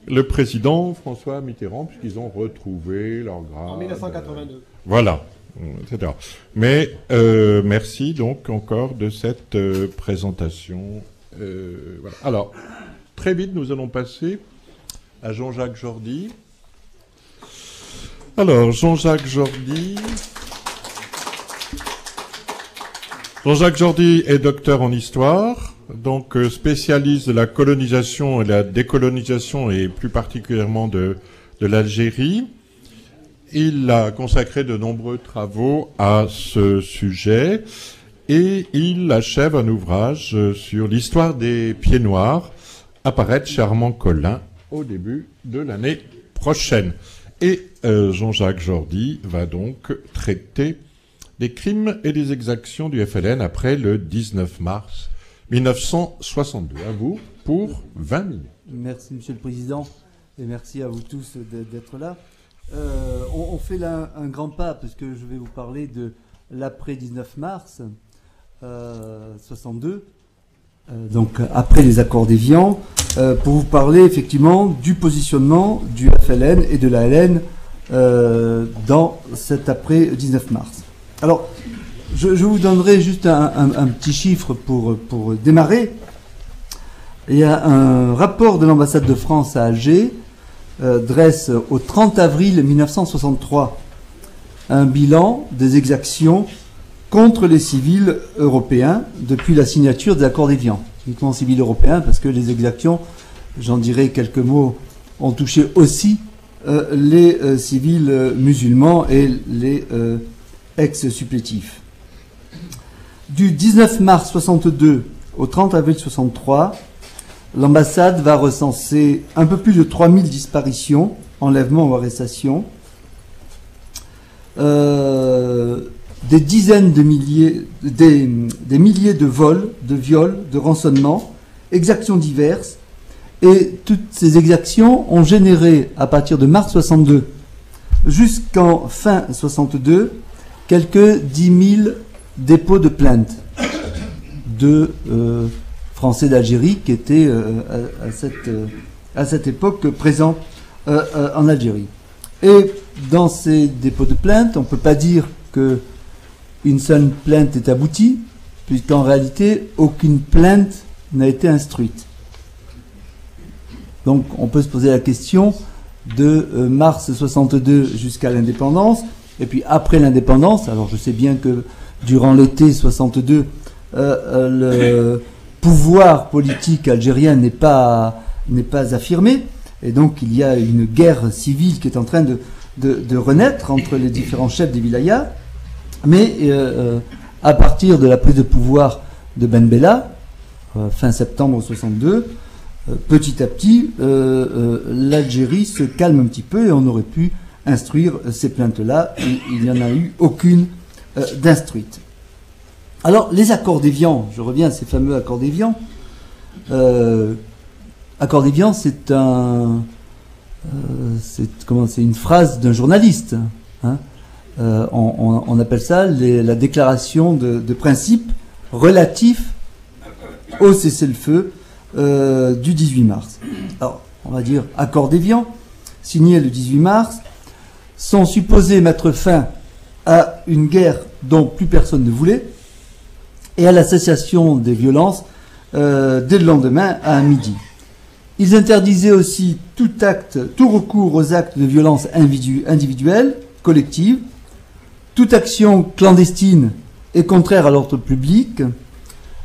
le président François Mitterrand, puisqu'ils ont retrouvé leur grade. En 1982. Voilà, etc. Mais merci donc encore de cette présentation. Voilà. Alors, très vite, nous allons passer à Jean-Jacques Jordi. Alors, Jean-Jacques Jordi est docteur en histoire, donc spécialiste de la colonisation et la décolonisation, et plus particulièrement de l'Algérie. Il a consacré de nombreux travaux à ce sujet, et il achève un ouvrage sur l'histoire des Pieds Noirs, à paraître chez Armand Collin au début de l'année prochaine. Et Jean-Jacques Jordi va donc traiter des crimes et des exactions du FLN après le 19 mars 1962. À vous pour 20 minutes. Merci, Monsieur le Président, et merci à vous tous d'être là. On fait là un grand pas, parce que je vais vous parler de l'après 19 mars 62, donc après les accords d'Évian, pour vous parler effectivement du positionnement du FLN et de l'ALN dans cet après 19 mars. Alors, je vous donnerai juste un petit chiffre pour démarrer. Il y a un rapport de l'ambassade de France à Alger dresse au 30 avril 1963 un bilan des exactions contre les civils européens depuis la signature des accords d'Évian. Uniquement civils européens, parce que les exactions, j'en dirai quelques mots, ont touché aussi les civils musulmans et les ex-supplétifs. Du 19 mars 62 au 30 avril 63, l'ambassade va recenser un peu plus de 3000 disparitions, enlèvements ou arrestations, des dizaines de milliers, des milliers de vols, de viols, de rançonnements, exactions diverses. Et toutes ces exactions ont généré, à partir de mars 62 jusqu'en fin 62, quelques 10 000 dépôts de plaintes de Français d'Algérie qui étaient à cette époque présents en Algérie. Et dans ces dépôts de plaintes, on ne peut pas dire qu'une seule plainte est aboutie, puisqu'en réalité, aucune plainte n'a été instruite. Donc on peut se poser la question de mars 62 jusqu'à l'indépendance, et puis après l'indépendance. Alors je sais bien que durant l'été 62, le pouvoir politique algérien n'est pas affirmé, et donc il y a une guerre civile qui est en train de renaître entre les différents chefs des wilayas. Mais à partir de la prise de pouvoir de Ben Bella, fin septembre 62, petit à petit, l'Algérie se calme un petit peu et on aurait pu instruire ces plaintes-là. Il n'y en a eu aucune d'instruite. Alors, les accords d'Évian, je reviens à ces fameux accords d'Évian. Accords d'Évian, c'est une phrase d'un journaliste. Hein. On appelle ça la déclaration de principe relatif au cessez-le-feu du 18 mars. Alors, on va dire accord d'Évian, signé le 18 mars, sont supposés mettre fin à une guerre dont plus personne ne voulait et à la cessation des violences dès le lendemain à midi. Ils interdisaient aussi tout recours aux actes de violence individuelle, collective, toute action clandestine et contraire à l'ordre public,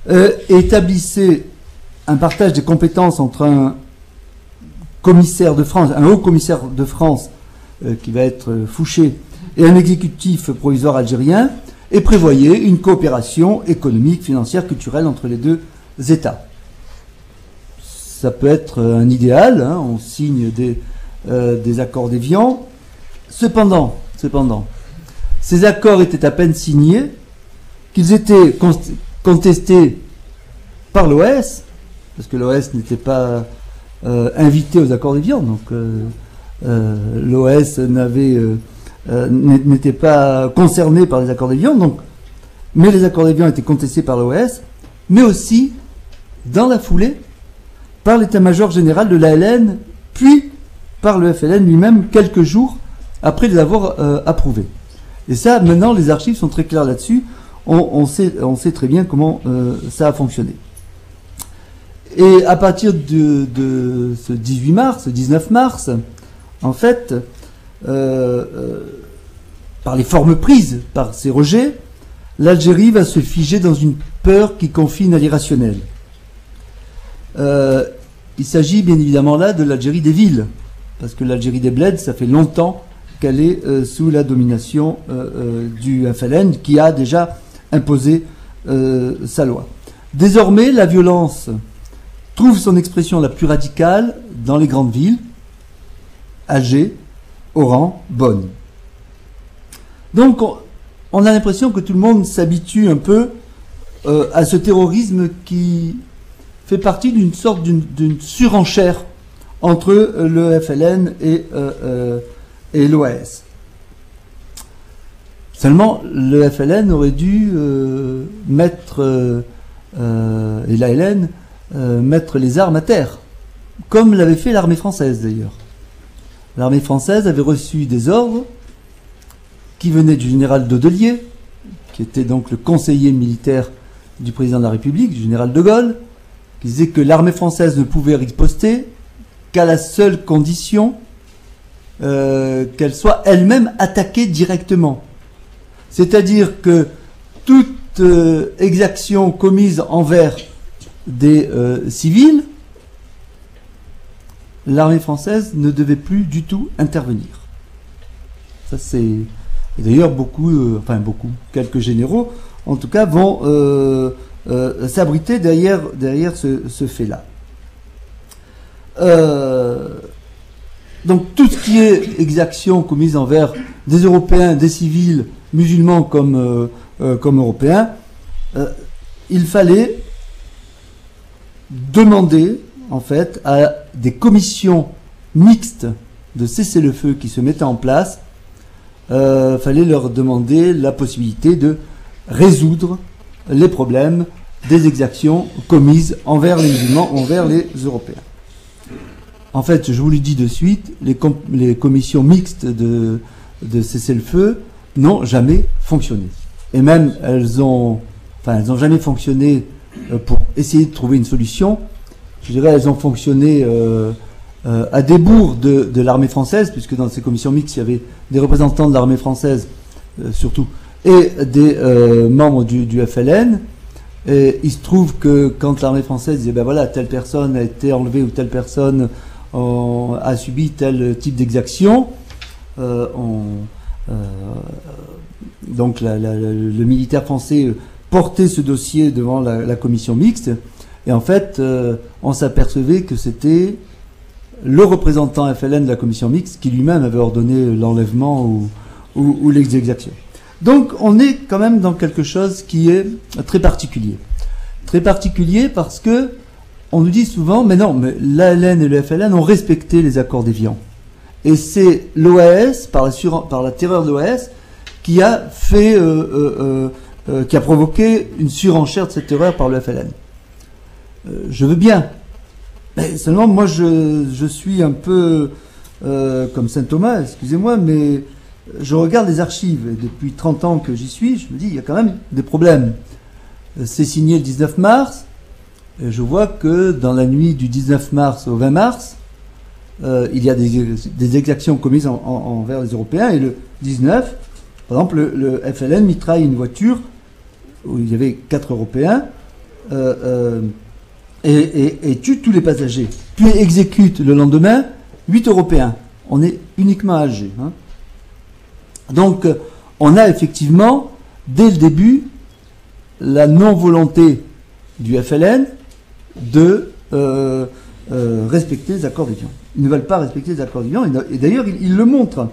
et établissaient un partage des compétences entre un commissaire de France, un haut commissaire de France qui va être Fouché, et un exécutif provisoire algérien, et prévoyait une coopération économique, financière, culturelle entre les deux États. Ça peut être un idéal, hein, on signe des accords d'Évian. Cependant, ces accords étaient à peine signés, qu'ils étaient contestés par l'OS, parce que l'OS n'était pas invité aux accords d'Évian, donc l'OS n'était pas concerné par les accords d'Évian, mais les accords d'Évian étaient contestés par l'OS, mais aussi, dans la foulée, par l'état-major général de l'ALN, puis par le FLN lui-même quelques jours après les avoir approuvés. Et ça, maintenant, les archives sont très claires là-dessus. On sait très bien comment ça a fonctionné. Et à partir de ce 18 mars, 19 mars, en fait, par les formes prises, par ces rejets, l'Algérie va se figer dans une peur qui confine à l'irrationnel. Il s'agit bien évidemment là de l'Algérie des villes, parce que l'Algérie des bleds, ça fait longtemps qu'elle est sous la domination du FLN, qui a déjà imposé sa loi. Désormais, la violence trouve son expression la plus radicale dans les grandes villes, Alger, Oran, Bonn. Donc, on a l'impression que tout le monde s'habitue un peu à ce terrorisme qui fait partie d'une sorte d'une surenchère entre le FLN et l'OAS. Seulement, le FLN aurait dû mettre, et l'ALN, mettre les armes à terre, comme l'avait fait l'armée française d'ailleurs. L'armée française avait reçu des ordres qui venaient du général Dodelier, qui était donc le conseiller militaire du président de la République, du général de Gaulle, qui disait que l'armée française ne pouvait riposter qu'à la seule condition qu'elle soit elle-même attaquée directement. C'est-à-dire que toute exaction commise envers des civils, l'armée française ne devait plus du tout intervenir. Ça c'est... Et d'ailleurs quelques généraux, en tout cas, vont s'abriter derrière ce fait-là. Donc tout ce qui est exaction commise envers des Européens, des civils, musulmans comme Européens, il fallait demander en fait à des commissions mixtes de cessez-le-feu qui se mettaient en place, fallait leur demander la possibilité de résoudre les problèmes des exactions commises envers les musulmans, envers les Européens. En fait, je vous le dis de suite, les commissions mixtes de cessez-le-feu n'ont jamais fonctionné. Et même, elles n'ont jamais fonctionné pour essayer de trouver une solution. Je dirais, elles ont fonctionné à débours de l'armée française, puisque dans ces commissions mixtes, il y avait des représentants de l'armée française, surtout, et des membres du FLN. Et il se trouve que quand l'armée française disait, ben voilà, telle personne a été enlevée ou telle personne a subi tel type d'exaction, donc le militaire français portait ce dossier devant la commission mixte, et en fait, on s'apercevait que c'était le représentant FLN de la commission mixte qui lui-même avait ordonné l'enlèvement ou l'exaction. Donc on est quand même dans quelque chose qui est très particulier. Très particulier parce que on nous dit souvent, mais non, mais l'ALN et le FLN ont respecté les accords d'Évian. Et c'est l'OAS, par la terreur de l'OAS, qui a fait, qui a provoqué une surenchère de cette terreur par le FLN. Je veux bien. Mais seulement, moi, je suis un peu comme saint Thomas, excusez-moi, mais je regarde les archives, et depuis 30 ans que j'y suis, je me dis, il y a quand même des problèmes. C'est signé le 19 mars, et je vois que dans la nuit du 19 mars au 20 mars, il y a des exactions commises envers les Européens, et le 19, par exemple, le FLN mitraille une voiture où il y avait 4 Européens, et tue tous les passagers, puis exécute le lendemain 8 Européens. On est uniquement à Alger. Hein. Donc, on a effectivement, dès le début, la non-volonté du FLN de respecter les accords d'Évian. Ils ne veulent pas respecter les accords d'Évian, et d'ailleurs, ils le montrent.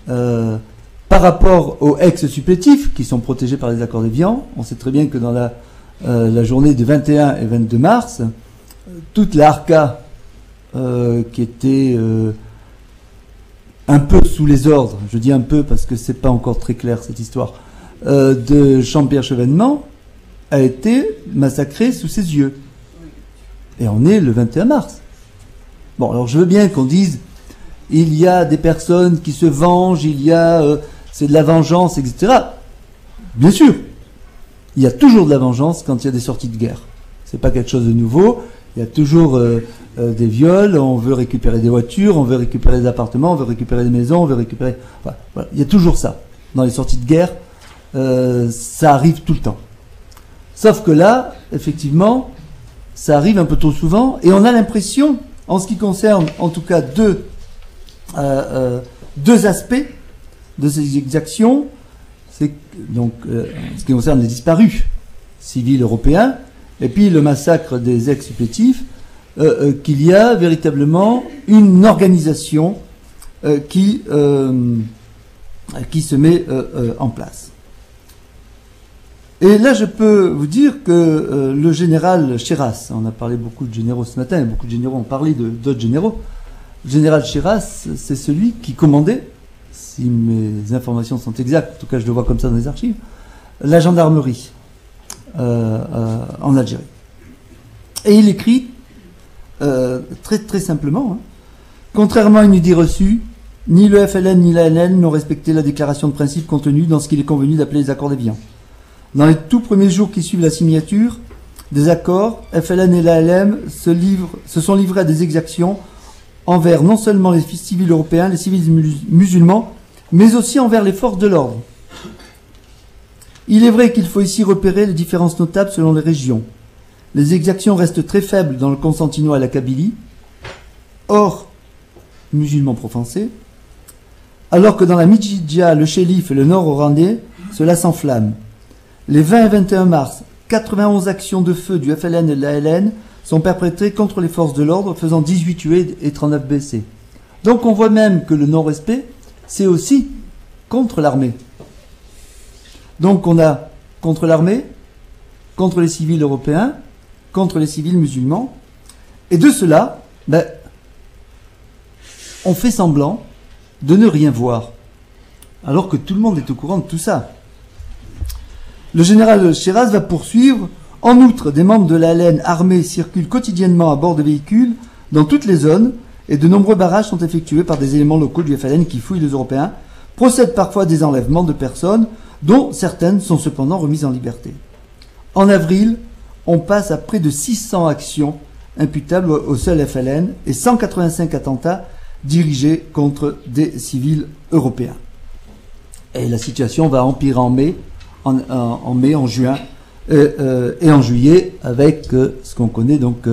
Par rapport aux ex-supplétifs, qui sont protégés par les accords d'Évian, on sait très bien que dans la journée du 21 et 22 mars, toute la Harka, qui était un peu sous les ordres, je dis un peu parce que c'est pas encore très clair cette histoire, de Champierre-Chevènement, a été massacrée sous ses yeux. Et on est le 21 mars. Bon, alors je veux bien qu'on dise, il y a des personnes qui se vengent, il y a c'est de la vengeance, etc. Bien sûr, il y a toujours de la vengeance quand il y a des sorties de guerre. C'est pas quelque chose de nouveau. Il y a toujours des viols, on veut récupérer des voitures, on veut récupérer des appartements, on veut récupérer des maisons, on veut récupérer... Enfin, voilà. Il y a toujours ça. Dans les sorties de guerre, ça arrive tout le temps. Sauf que là, effectivement, ça arrive un peu trop souvent, et on a l'impression, en ce qui concerne, en tout cas, deux aspects de ces exactions, c'est donc, en ce qui concerne les disparus civils européens, et puis le massacre des ex-supplétifs, qu'il y a véritablement une organisation qui se met en place. Et là, je peux vous dire que le général Chiras, on a parlé beaucoup de généraux ce matin, beaucoup de généraux ont parlé d'autres généraux. Le général Chiras, c'est celui qui commandait, si mes informations sont exactes, en tout cas je le vois comme ça dans les archives, la gendarmerie en Algérie. Et il écrit très très simplement, hein, contrairement à une idée reçue, ni le FLN ni l'ALN n'ont respecté la déclaration de principe contenue dans ce qu'il est convenu d'appeler les accords d'Évian. Dans les tout premiers jours qui suivent la signature des accords, FLN et l'ALM se sont livrés à des exactions envers non seulement les civils européens, les civils musulmans, mais aussi envers les forces de l'ordre. Il est vrai qu'il faut ici repérer les différences notables selon les régions. Les exactions restent très faibles dans le Constantinois et la Kabylie, hors musulmans profancés, alors que dans la Midjidja, le Chélif et le nord orandais, cela s'enflamme. Les 20 et 21 mars, 91 actions de feu du FLN et de l'ALN sont perpétrées contre les forces de l'ordre, faisant 18 tués et 39 blessés. Donc on voit même que le non-respect, c'est aussi contre l'armée. Donc on a contre l'armée, contre les civils européens, contre les civils musulmans, et de cela, on fait semblant de ne rien voir, alors que tout le monde est au courant de tout ça. Le général Chiras va poursuivre. En outre, des membres de l'ALN armés circulent quotidiennement à bord de véhicules dans toutes les zones et de nombreux barrages sont effectués par des éléments locaux du FLN qui fouillent les Européens, procèdent parfois à des enlèvements de personnes dont certaines sont cependant remises en liberté. En avril, on passe à près de 600 actions imputables au seul FLN et 185 attentats dirigés contre des civils européens. Et la situation va empirer en mai, en juin et en juillet, avec ce qu'on connaît donc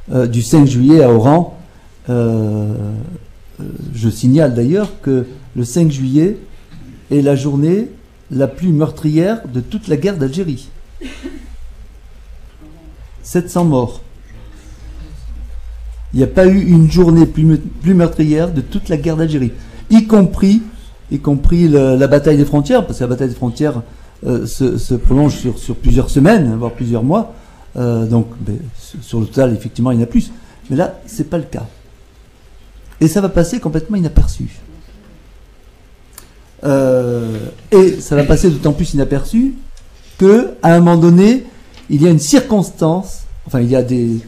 du 5 juillet à Oran. Je signale d'ailleurs que le 5 juillet est la journée la plus meurtrière de toute la guerre d'Algérie. 700 morts. Il n'y a pas eu une journée plus meurtrière de toute la guerre d'Algérie, y compris la bataille des frontières, parce que la bataille des frontières se prolonge sur plusieurs semaines, voire plusieurs mois. Donc, sur le total, effectivement, il y en a plus. Mais là, c'est pas le cas. Et ça va passer complètement inaperçu. Et ça va passer d'autant plus inaperçu que, à un moment donné, il y a une circonstance, enfin, il y a des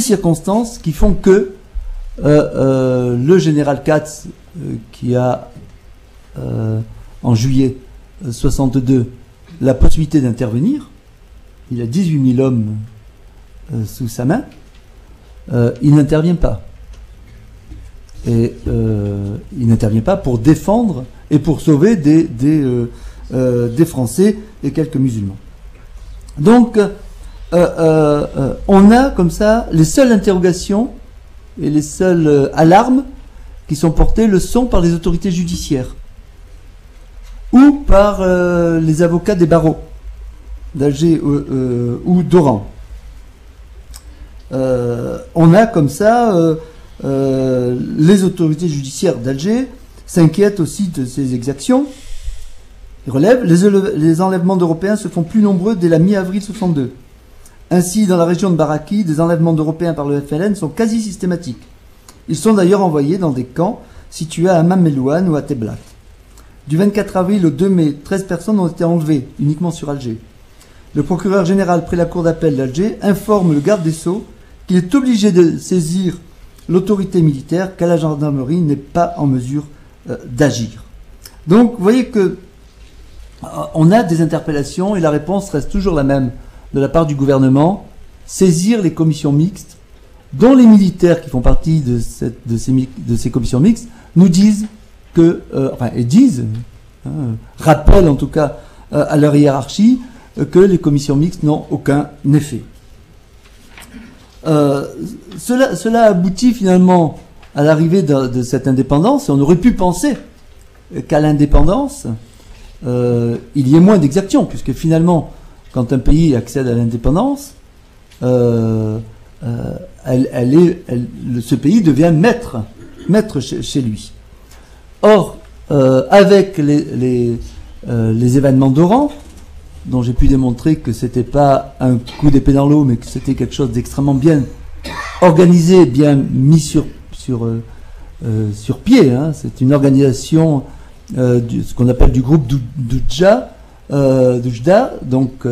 circonstances qui font que le général Katz, qui a en juillet 62 la possibilité d'intervenir, il a 18 000 hommes sous sa main, il n'intervient pas. Et il n'intervient pas pour défendre et pour sauver des Français et quelques musulmans. Donc, on a comme ça les seules interrogations et les seules alarmes qui sont portées le sont par les autorités judiciaires ou par les avocats des barreaux d'Alger ou d'Oran. On a comme ça les autorités judiciaires d'Alger s'inquiètent aussi de ces exactions. Ils relèvent les enlèvements d'Européens se font plus nombreux dès la mi-avril 62. Ainsi, dans la région de Baraki, des enlèvements d'Européens par le FLN sont quasi systématiques. Ils sont d'ailleurs envoyés dans des camps situés à Hammam Melouane ou à Teblat. Du 24 avril au 2 mai, 13 personnes ont été enlevées, uniquement sur Alger. Le procureur général près la cour d'appel d'Alger informe le garde des Sceaux qu'il est obligé de saisir l'autorité militaire qu'à la gendarmerie n'est pas en mesure d'agir. Donc, vous voyez que on a des interpellations et la réponse reste toujours la même de la part du gouvernement, saisir les commissions mixtes, dont les militaires qui font partie de ces commissions mixtes nous disent que, rappellent en tout cas à leur hiérarchie que les commissions mixtes n'ont aucun effet. Cela aboutit finalement à l'arrivée de cette indépendance, et on aurait pu penser qu'à l'indépendance, il y ait moins d'exactions, puisque finalement, quand un pays accède à l'indépendance, ce pays devient maître chez lui. Or, avec les événements d'Oran, dont j'ai pu démontrer que c'était pas un coup d'épée dans l'eau, mais que c'était quelque chose d'extrêmement bien organisé, bien mis sur pied. Hein. C'est une organisation ce qu'on appelle du groupe d'Oujda, donc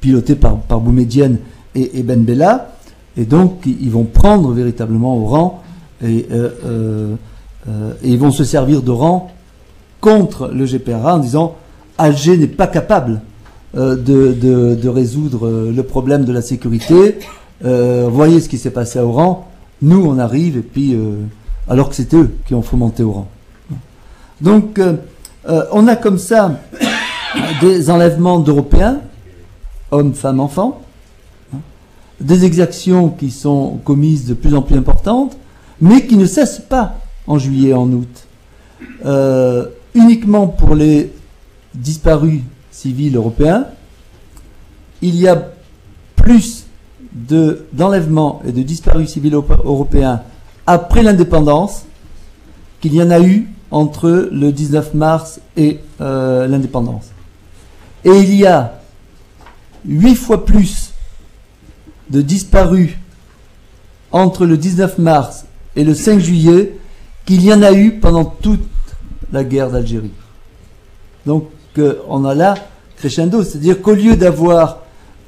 piloté par Boumedienne et Ben Bella, et donc ils vont prendre véritablement Oran et ils vont se servir d'Oran contre le GPRA en disant Alger n'est pas capable de résoudre le problème de la sécurité. Voyez ce qui s'est passé à Oran. Nous, on arrive, et puis alors que c'était eux qui ont fomenté Oran. Donc, on a comme ça des enlèvements d'Européens, hommes, femmes, enfants, des exactions qui sont commises de plus en plus importantes, mais qui ne cessent pas en juillet et en août. Uniquement pour les disparus civils européens, il y a plus d'enlèvements et de disparus civils européens après l'indépendance qu'il y en a eu entre le 19 mars et l'indépendance. Et il y a 8 fois plus de disparus entre le 19 mars et le 5 juillet qu'il y en a eu pendant toute la guerre d'Algérie. Donc on a là crescendo, c'est-à-dire qu'au lieu d'avoir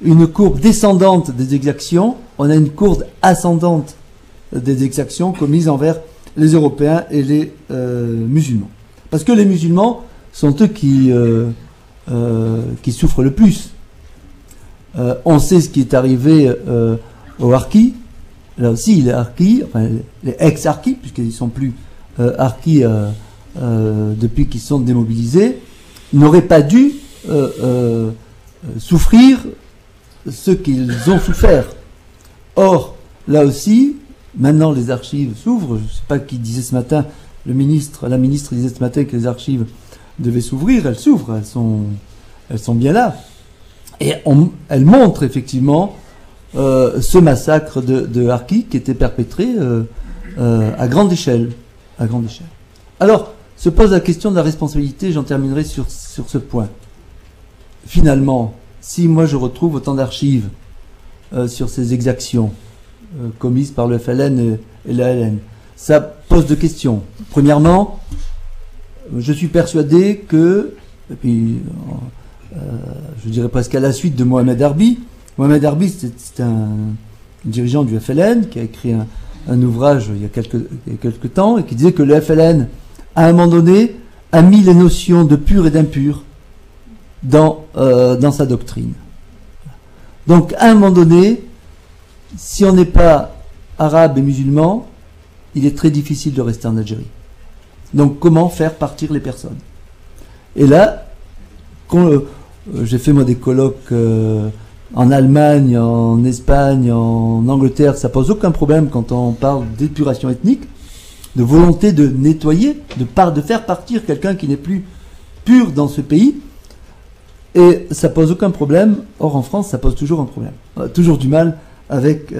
une courbe descendante des exactions, on a une courbe ascendante des exactions commises envers les Européens et les musulmans. Parce que les musulmans sont eux qui souffrent le plus. On sait ce qui est arrivé aux Harkis. Là aussi, les Harkis, enfin les ex-Harkis, puisqu'ils ne sont plus Harkis depuis qu'ils sont démobilisés, n'auraient pas dû souffrir ce qu'ils ont souffert. Or, là aussi, maintenant les archives s'ouvrent. Je ne sais pas qui disait ce matin, la ministre disait ce matin que les archives devaient s'ouvrir. Elles s'ouvrent, elles sont bien là. Et elles montrent effectivement ce massacre de Harkis qui était perpétré à grande échelle. Alors, se pose la question de la responsabilité, j'en terminerai sur ce point. Finalement, si moi je retrouve autant d'archives sur ces exactions commises par le FLN et la LN, ça pose deux questions. Premièrement, je suis persuadé que, et puis je dirais presque à la suite de Mohamed Harbi, c'est un dirigeant du FLN qui a écrit un ouvrage il y a quelques temps et qui disait que le FLN, à un moment donné, a mis les notions de pur et d'impur dans sa doctrine. Donc, à un moment donné, si on n'est pas arabe et musulman, il est très difficile de rester en Algérie. Donc, comment faire partir les personnes? Et là, j'ai fait moi des colloques en Allemagne, en Espagne, en Angleterre, ça pose aucun problème quand on parle d'épuration ethnique, de volonté de nettoyer, de faire partir quelqu'un qui n'est plus pur dans ce pays. Et ça pose aucun problème. Or, en France, ça pose toujours un problème. On a toujours du mal avec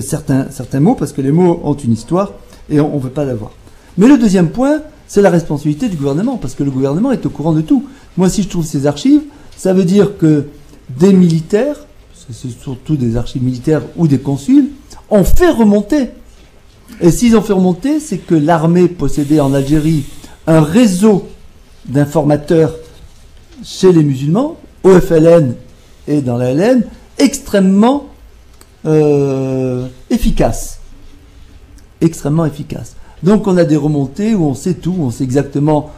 certains mots, parce que les mots ont une histoire et on ne veut pas l'avoir. Mais le deuxième point, c'est la responsabilité du gouvernement, parce que le gouvernement est au courant de tout. Moi, si je trouve ces archives, ça veut dire que des militaires, parce que c'est surtout des archives militaires ou des consuls, ont fait remonter. Et s'ils ont fait remonter, c'est que l'armée possédait en Algérie un réseau d'informateurs chez les musulmans, au FLN et dans la LN, extrêmement efficace. extrêmement efficace. Donc on a des remontées où on sait tout, on sait exactement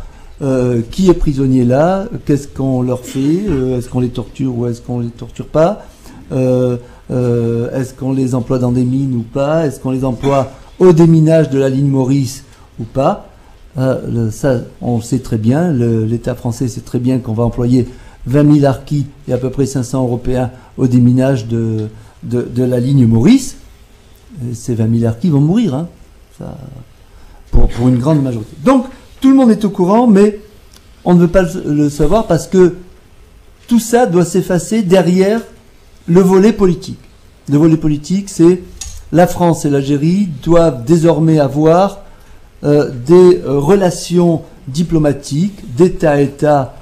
qui est prisonnier là, qu'est-ce qu'on leur fait, est-ce qu'on les torture ou est-ce qu'on les torture pas, est-ce qu'on les emploie dans des mines ou pas, est-ce qu'on les emploie au déminage de la ligne Maurice ou pas. Ça, on le sait très bien, l'État français sait très bien qu'on va employer 20 000 harkis et à peu près 500 Européens au déminage de la ligne Maurice. Et ces 20 000 harkis vont mourir, hein, ça, pour une grande majorité. Donc, tout le monde est au courant, mais on ne veut pas le savoir parce que tout ça doit s'effacer derrière le volet politique. Le volet politique, c'est la France et l'Algérie doivent désormais avoir des relations diplomatiques d'État à État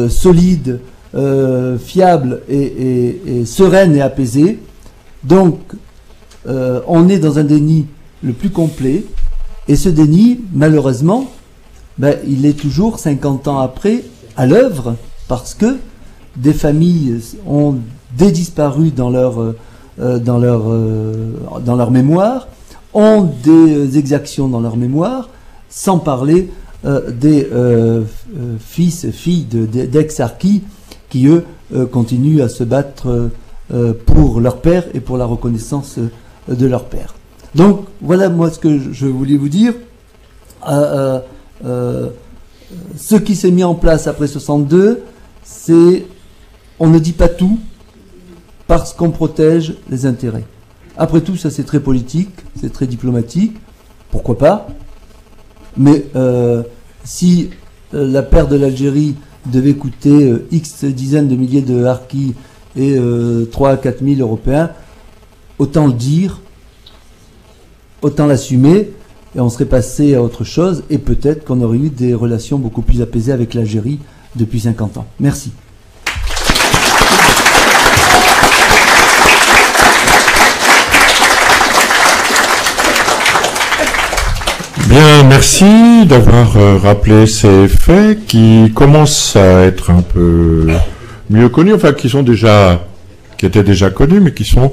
solides, fiables et sereines et apaisées. Donc, on est dans un déni le plus complet. Et ce déni, malheureusement, il est toujours 50 ans après à l'œuvre parce que des familles ont disparu dans leur mémoire, ont des exactions dans leur mémoire, sans parler des fils et filles d'ex-harkis qui, eux, continuent à se battre pour leur père et pour la reconnaissance de leur père. Donc, voilà moi ce que je voulais vous dire. Ce qui s'est mis en place après 62, c'est on ne dit pas tout parce qu'on protège les intérêts. Après tout, ça c'est très politique, c'est très diplomatique, pourquoi pas. Mais si la perte de l'Algérie devait coûter X dizaines de milliers de harkis et 3 à 4 000 Européens, autant le dire, autant l'assumer, et on serait passé à autre chose, et peut-être qu'on aurait eu des relations beaucoup plus apaisées avec l'Algérie depuis 50 ans. Merci. Bien, merci d'avoir rappelé ces faits qui commencent à être un peu mieux connus, enfin qui étaient déjà connus, mais qui sont